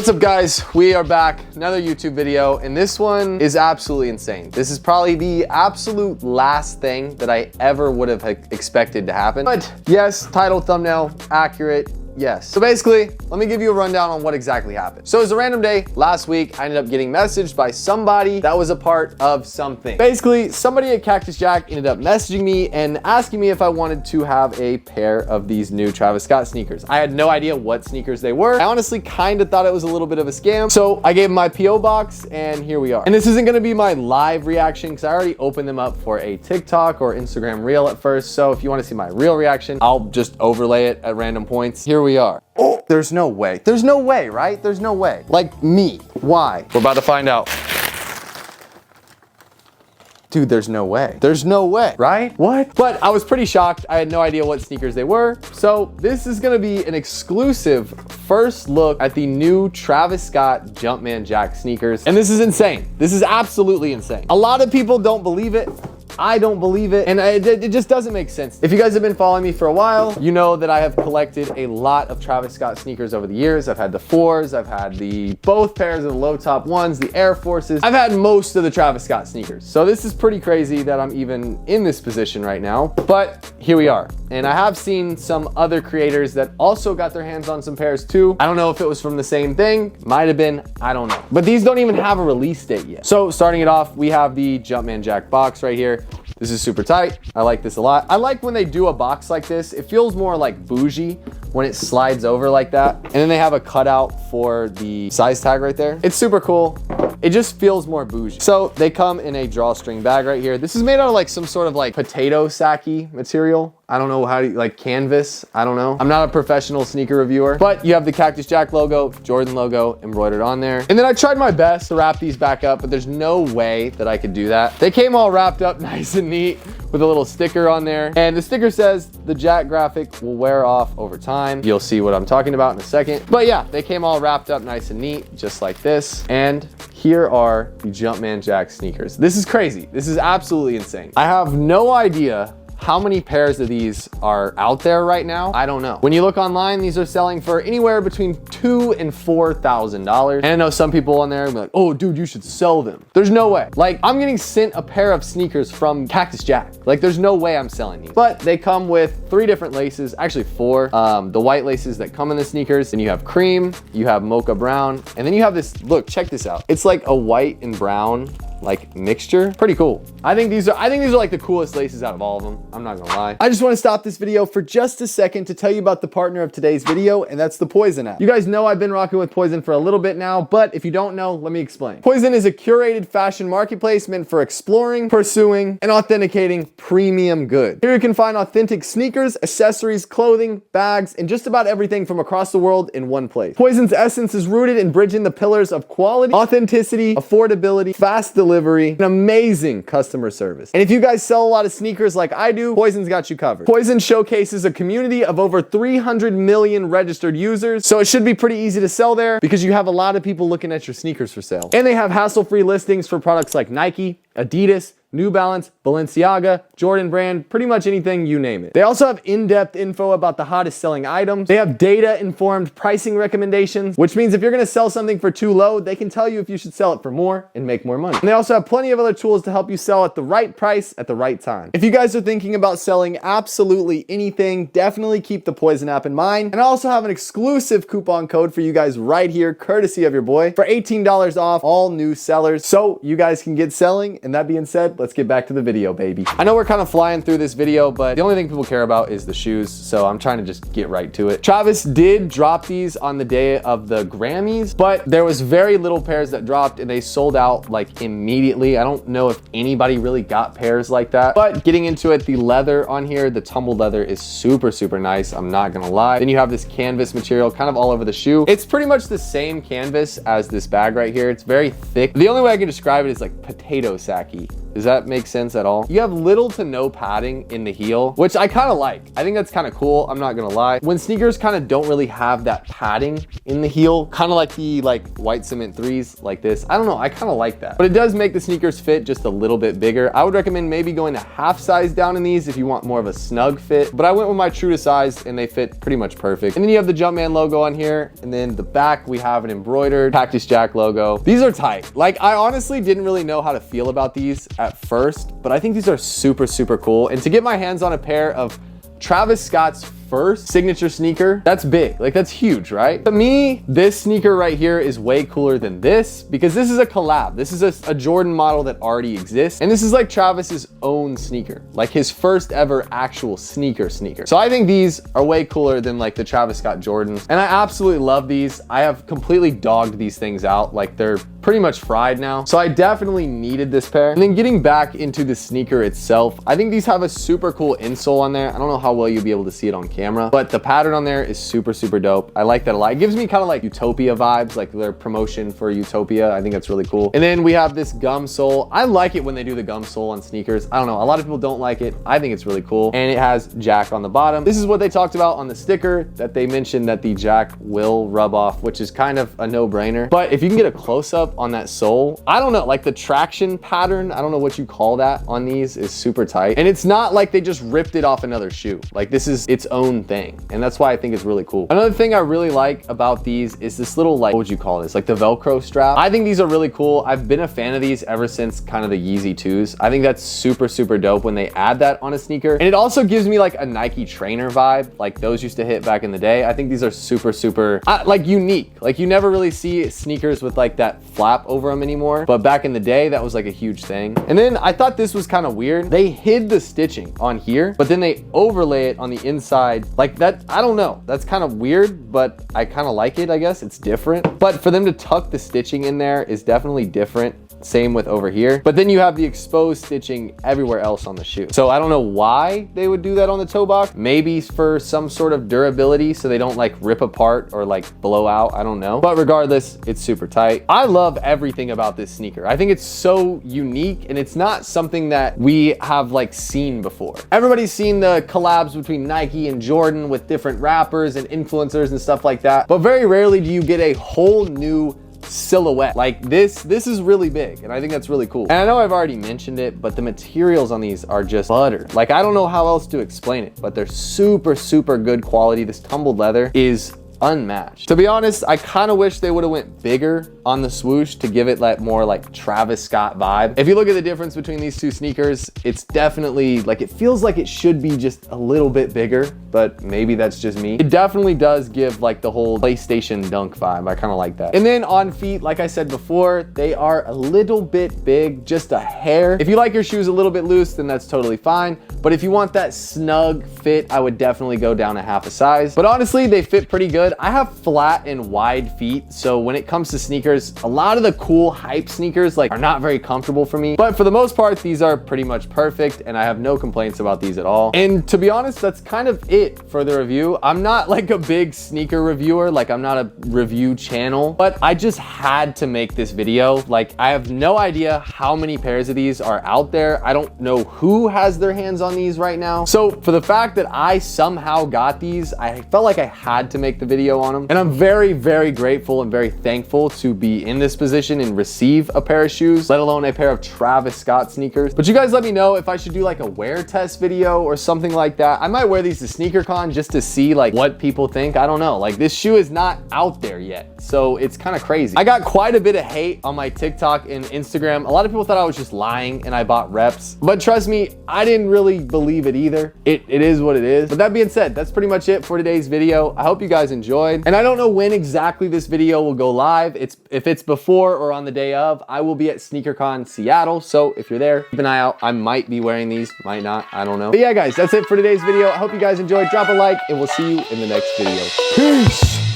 What's up, guys? We are back, another YouTube video, and this one is absolutely insane. This is probably the absolute last thing that I ever would have expected to happen. But yes, title, thumbnail, accurate. Yes. So basically, let me give you a rundown on what exactly happened. So it was a random day last week. I ended up getting messaged by somebody that was a part of something. Basically, somebody at Cactus Jack ended up messaging me and asking me if I wanted to have a pair of these new Travis Scott sneakers. I had no idea what sneakers they were. I honestly kind of thought it was a little bit of a scam. So I gave them my PO box and here we are. And this isn't gonna be my live reaction because I already opened them up for a TikTok or Instagram reel at first. So if you want to see my real reaction, I'll just overlay it at random points. Here we are. Oh, there's no way. There's no way, right? There's no way. Like me. Why? We're about to find out. Dude, there's no way. There's no way, right? What? But I was pretty shocked. I had no idea what sneakers they were. So this is gonna be an exclusive first look at the new Travis Scott Jumpman Jack sneakers. And this is insane. This is absolutely insane. A lot of people don't believe it. I don't believe it, and it just doesn't make sense. If you guys have been following me for a while, you know that I have collected a lot of Travis Scott sneakers over the years. I've had the 4s, I've had both pairs of the low top ones, the Air Forces. I've had most of the Travis Scott sneakers. So this is pretty crazy that I'm even in this position right now, but here we are. And I have seen some other creators that also got their hands on some pairs too. I don't know if it was from the same thing, might have been, I don't know. But these don't even have a release date yet. So starting it off, we have the Jumpman Jack box right here. This is super tight. I like this a lot. I like when they do a box like this. It feels more like bougie when it slides over like that. And then they have a cutout for the size tag right there. It's super cool. It just feels more bougie. So they come in a drawstring bag right here. This is made out of like some sort of like potato sacky material. I don't know how to, like canvas. I don't know. I'm not a professional sneaker reviewer, but you have the Cactus Jack logo, Jordan logo embroidered on there. And then I tried my best to wrap these back up, but there's no way that I could do that. They came all wrapped up nice and neat with a little sticker on there. And the sticker says the Jack graphic will wear off over time. You'll see what I'm talking about in a second. But yeah, they came all wrapped up nice and neat, just like this. And here are the Jumpman Jack sneakers. This is crazy. This is absolutely insane. I have no idea how many pairs of these are out there right now. I don't know. When you look online, these are selling for anywhere between $2,000 and $4,000. And I know some people on there will be like, oh dude, you should sell them. There's no way. Like, I'm getting sent a pair of sneakers from Cactus Jack. Like, there's no way I'm selling these. But they come with 3 different laces, actually 4. The white laces that come in the sneakers, then you have cream, you have mocha brown, and then you have this, look, check this out. It's like a white and brown like mixture. Pretty cool. I think these are like the coolest laces out of all of them. I'm not gonna lie. I just want to stop this video for just a second to tell you about the partner of today's video, and that's the Poison app. You guys know I've been rocking with Poison for a little bit now, but if you don't know, let me explain. Poison is a curated fashion marketplace meant for exploring, pursuing, and authenticating premium goods. Here you can find authentic sneakers, accessories, clothing, bags, and just about everything from across the world in one place. Poison's essence is rooted in bridging the pillars of quality, authenticity, affordability, fast delivery, and amazing customer service. And if you guys sell a lot of sneakers like I do, Poison's got you covered. Poison showcases a community of over 300 million registered users, so it should be pretty easy to sell there because you have a lot of people looking at your sneakers for sale. And they have hassle-free listings for products like Nike, Adidas, New Balance, Balenciaga, Jordan Brand, pretty much anything, you name it. They also have in-depth info about the hottest selling items. They have data-informed pricing recommendations, which means if you're gonna sell something for too low, they can tell you if you should sell it for more and make more money. And they also have plenty of other tools to help you sell at the right price at the right time. If you guys are thinking about selling absolutely anything, definitely keep the Poison app in mind. And I also have an exclusive coupon code for you guys right here, courtesy of your boy, for $18 off all new sellers, so you guys can get selling. And that being said, let's get back to the video, baby. I know we're kind of flying through this video, but the only thing people care about is the shoes, so I'm trying to just get right to it. Travis did drop these on the day of the Grammys, but there was very little pairs that dropped and they sold out like immediately. I don't know if anybody really got pairs like that, but getting into it, the leather on here, the tumbled leather is super, super nice. I'm not gonna lie. Then you have this canvas material kind of all over the shoe. It's pretty much the same canvas as this bag right here. It's very thick. The only way I can describe it is like potato sacky. Does that make sense at all? You have little to no padding in the heel, which I kind of like. I think that's kind of cool. I'm not gonna lie. When sneakers kind of don't really have that padding in the heel, kind of like the white cement 3s like this. I don't know, I kind of like that. But it does make the sneakers fit just a little bit bigger. I would recommend maybe going a half size down in these if you want more of a snug fit. But I went with my true to size and they fit pretty much perfect. And then you have the Jumpman logo on here. And then the back, we have an embroidered Cactus Jack logo. These are tight. Like, I honestly didn't really know how to feel about these at first, but I think these are super, super cool. And to get my hands on a pair of Travis Scott's first signature sneaker, that's big. Like, that's huge, right? To me, this sneaker right here is way cooler than this because this is a collab. This is a Jordan model that already exists. And this is like Travis's own sneaker, like his first ever actual sneaker. So I think these are way cooler than like the Travis Scott Jordans. And I absolutely love these. I have completely dogged these things out. Like, they're pretty much fried now. So I definitely needed this pair. And then getting back into the sneaker itself, I think these have a super cool insole on there. I don't know how well you'll be able to see it on camera, but the pattern on there is super, super dope. I like that a lot. It gives me kind of like Utopia vibes, like their promotion for Utopia. I think that's really cool. And then we have this gum sole. I like it when they do the gum sole on sneakers. I don't know, a lot of people don't like it. I think it's really cool. And it has Jack on the bottom. This is what they talked about on the sticker, that they mentioned that the Jack will rub off, which is kind of a no-brainer. But if you can get a close-up on that sole, I don't know, like the traction pattern, I don't know what you call that on these, is super tight. And it's not like they just ripped it off another shoe. Like, this is its own thing. And that's why I think it's really cool. Another thing I really like about these is this little, like, what would you call this? Like the Velcro strap. I think these are really cool. I've been a fan of these ever since kind of the Yeezy 2s. I think that's super, super dope when they add that on a sneaker. And it also gives me like a Nike trainer vibe, like those used to hit back in the day. I think these are super, super like unique. Like, you never really see sneakers with like that flap over them anymore. But back in the day, that was like a huge thing. And then I thought this was kind of weird. They hid the stitching on here, but then they overlay it on the inside like that. I don't know, that's kind of weird, but I kind of like it. I guess it's different, but for them to tuck the stitching in there is definitely different. Same with over here, but then you have the exposed stitching everywhere else on the shoe. So I don't know why they would do that on the toe box. Maybe for some sort of durability, so they don't like rip apart or like blow out. I don't know, but regardless, it's super tight. I love everything about this sneaker. I think it's so unique, and it's not something that we have like seen before. Everybody's seen the collabs between Nike and Jordan with different rappers and influencers and stuff like that, but very rarely do you get a whole new silhouette like this. This is really big, and I think that's really cool. And I know I've already mentioned it, but the materials on these are just butter. Like, I don't know how else to explain it, but they're super, super good quality. This tumbled leather is unmatched. To be honest, I kind of wish they would have went bigger on the swoosh to give it that more like Travis Scott vibe. If you look at the difference between these two sneakers, it's definitely like, it feels like it should be just a little bit bigger, but maybe that's just me. It definitely does give like the whole PlayStation dunk vibe. I kind of like that. And then on feet, like I said before, they are a little bit big, just a hair. If you like your shoes a little bit loose, then that's totally fine. But if you want that snug fit, I would definitely go down a half a size. But honestly, they fit pretty good. I have flat and wide feet, so when it comes to sneakers, a lot of the cool hype sneakers like are not very comfortable for me. But for the most part, these are pretty much perfect, and I have no complaints about these at all. And to be honest, that's kind of it for the review. I'm not like a big sneaker reviewer, like I'm not a review channel, but I just had to make this video. Like, I have no idea how many pairs of these are out there. I don't know who has their hands on these right now. So for the fact that I somehow got these, I felt like I had to make the video on them. And I'm very, very grateful and very thankful to be in this position and receive a pair of shoes, let alone a pair of Travis Scott sneakers. But you guys let me know if I should do like a wear test video or something like that. I might wear these to SneakerCon just to see like what people think. I don't know. Like, this shoe is not out there yet, so it's kind of crazy. I got quite a bit of hate on my TikTok and Instagram. A lot of people thought I was just lying and I bought reps, but trust me, I didn't really believe it either. It is what it is. But that being said, that's pretty much it for today's video. I hope you guys enjoyed. And I don't know when exactly this video will go live. If it's before or on the day of, I will be at SneakerCon Seattle. So if you're there, keep an eye out. I might be wearing these, might not, I don't know. But yeah, guys, that's it for today's video. I hope you guys enjoyed. Drop a like, and we'll see you in the next video. Peace.